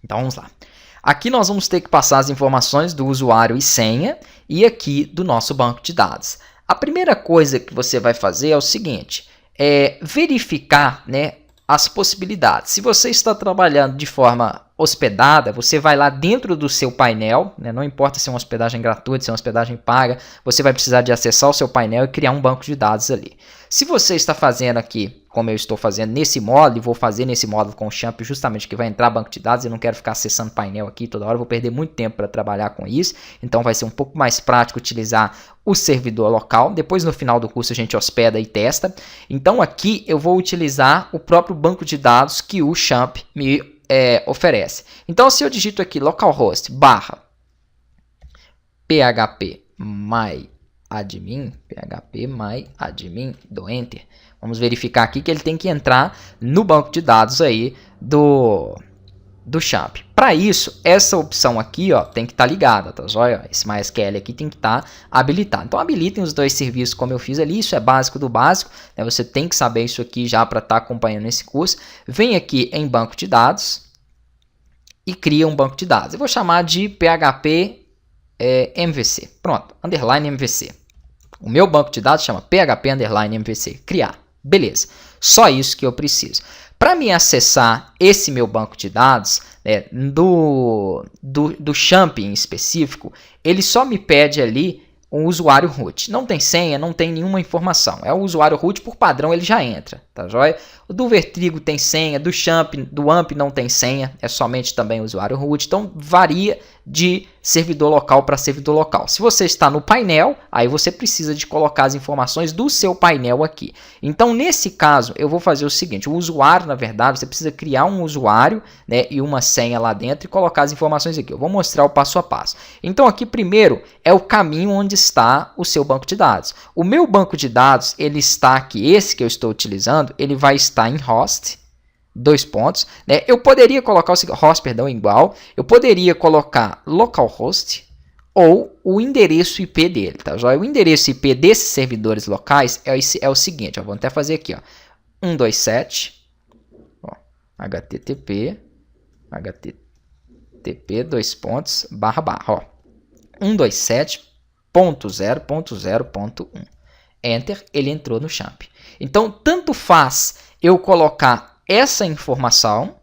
Então vamos lá. Aqui nós vamos ter que passar as informações do usuário e senha e aqui do nosso banco de dados. A primeira coisa que você vai fazer é o seguinte, é verificar, né, as possibilidades. Se você está trabalhando de forma hospedada, você vai lá dentro do seu painel, né, não importa se é uma hospedagem gratuita, se é uma hospedagem paga, você vai precisar de acessar o seu painel e criar um banco de dados ali. Se você está fazendo aqui, como eu estou fazendo nesse módulo, e vou fazer nesse módulo com o Champ justamente que vai entrar banco de dados, eu não quero ficar acessando painel aqui toda hora, vou perder muito tempo para trabalhar com isso, então vai ser um pouco mais prático utilizar o servidor local. Depois no final do curso a gente hospeda e testa. Então aqui eu vou utilizar o próprio banco de dados que o Champ me oferece. Então se eu digito aqui localhost barra phpMyAdmin, dou Enter. Vamos verificar aqui que ele tem que entrar no banco de dados aí do Champ. Para isso, essa opção aqui ó, tem que estar ligada, tá joia? Esse MySQL aqui tem que estar habilitado. Então habilitem os dois serviços como eu fiz ali, isso é básico do básico, né? Você tem que saber isso aqui já para estar acompanhando esse curso. Vem aqui em banco de dados e cria um banco de dados. Eu vou chamar de PHP MVC. Pronto, underline MVC. O meu banco de dados chama PHP underline MVC. Criar. Beleza. Só isso que eu preciso. Para me acessar esse meu banco de dados, né, do Champ em específico, ele só me pede ali um usuário root. Não tem senha, não tem nenhuma informação. É o usuário root, por padrão ele já entra, tá joia? O do Vertrigo tem senha, do Champ, do AMP não tem senha, é somente também o usuário root. Então varia de servidor local para servidor local. Se você está no painel, aí você precisa de colocar as informações do seu painel aqui. Então nesse caso eu vou fazer o seguinte, o usuário na verdade você precisa criar um usuário, né, e uma senha lá dentro e colocar as informações aqui. Eu vou mostrar o passo a passo. Então aqui primeiro é o caminho onde está o seu banco de dados. O meu banco de dados ele está aqui, esse que eu estou utilizando, ele vai estar em host, dois pontos, né? Eu poderia colocar o host, perdão, igual, eu poderia colocar localhost ou o endereço IP dele, tá? O endereço IP desses servidores locais é o seguinte, ó, vamos até fazer aqui, ó, 127, ó, http, dois pontos, barra, ó, 127.0.0.1. Enter, ele entrou no Champ. Então, tanto faz eu colocar essa informação,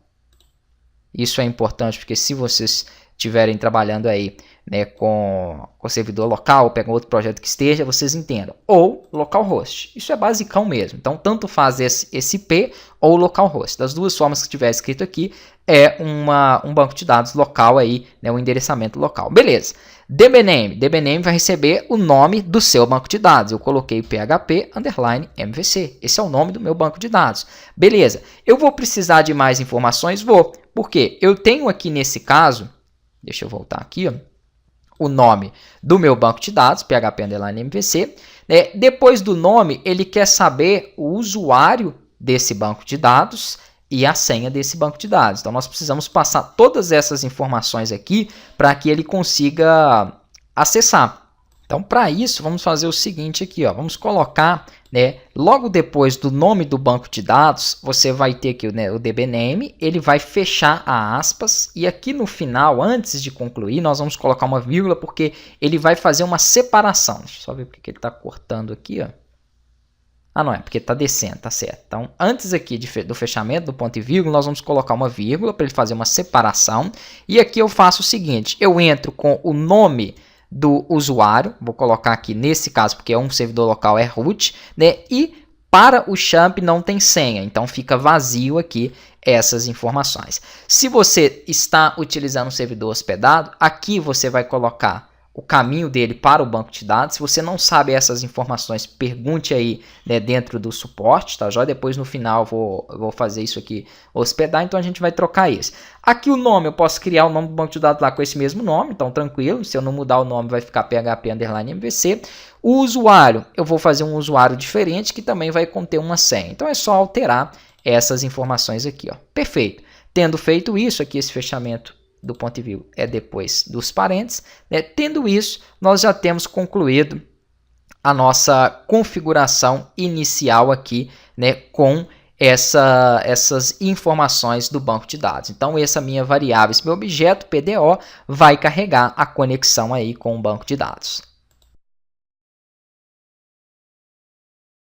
isso é importante porque se vocês estiverem trabalhando aí, né, com servidor local, pega outro projeto que esteja, vocês entendam. Ou localhost, isso é basicão mesmo. Então, tanto faz esse IP ou localhost. Das duas formas que estiver escrito aqui, é um banco de dados local aí, né, um endereçamento local. Beleza. DBName vai receber o nome do seu banco de dados. Eu coloquei PHP underline MVC. Esse é o nome do meu banco de dados. Beleza. Eu vou precisar de mais informações? Vou. Por quê? Eu tenho aqui nesse caso, deixa eu voltar aqui, ó, o nome do meu banco de dados, PHP underline MVC. Né? Depois do nome, ele quer saber o usuário desse banco de dados e a senha desse banco de dados. Então, nós precisamos passar todas essas informações aqui para que ele consiga acessar. Então, para isso, vamos fazer o seguinte aqui, ó, vamos colocar, né, logo depois do nome do banco de dados, você vai ter aqui, né, o DBName, ele vai fechar a aspas, e aqui no final, antes de concluir, nós vamos colocar uma vírgula, porque ele vai fazer uma separação. Deixa eu só ver porque ele está cortando aqui, ó. Ah, não é, porque está descendo, tá certo. Então, antes aqui do fechamento do ponto e vírgula, nós vamos colocar uma vírgula para ele fazer uma separação. E aqui eu faço o seguinte, eu entro com o nome do usuário, vou colocar aqui nesse caso, porque é um servidor local, é root, né? E para o Champ não tem senha, então fica vazio aqui essas informações. Se você está utilizando um servidor hospedado, aqui você vai colocar o caminho dele para o banco de dados. Se você não sabe essas informações, pergunte aí, né, dentro do suporte, tá? Já depois no final eu vou fazer isso aqui, hospedar, então a gente vai trocar isso. Aqui o nome, eu posso criar o nome do banco de dados lá com esse mesmo nome, então tranquilo, se eu não mudar o nome vai ficar PHP underline MVC. O usuário, eu vou fazer um usuário diferente que também vai conter uma senha, então é só alterar essas informações aqui, ó. Perfeito. Tendo feito isso, aqui esse fechamento do ponto e vírgula é depois dos parênteses, né? Tendo isso, nós já temos concluído a nossa configuração inicial aqui, né, com essas informações do banco de dados. Então, essa minha variável, esse meu objeto PDO vai carregar a conexão aí com o banco de dados.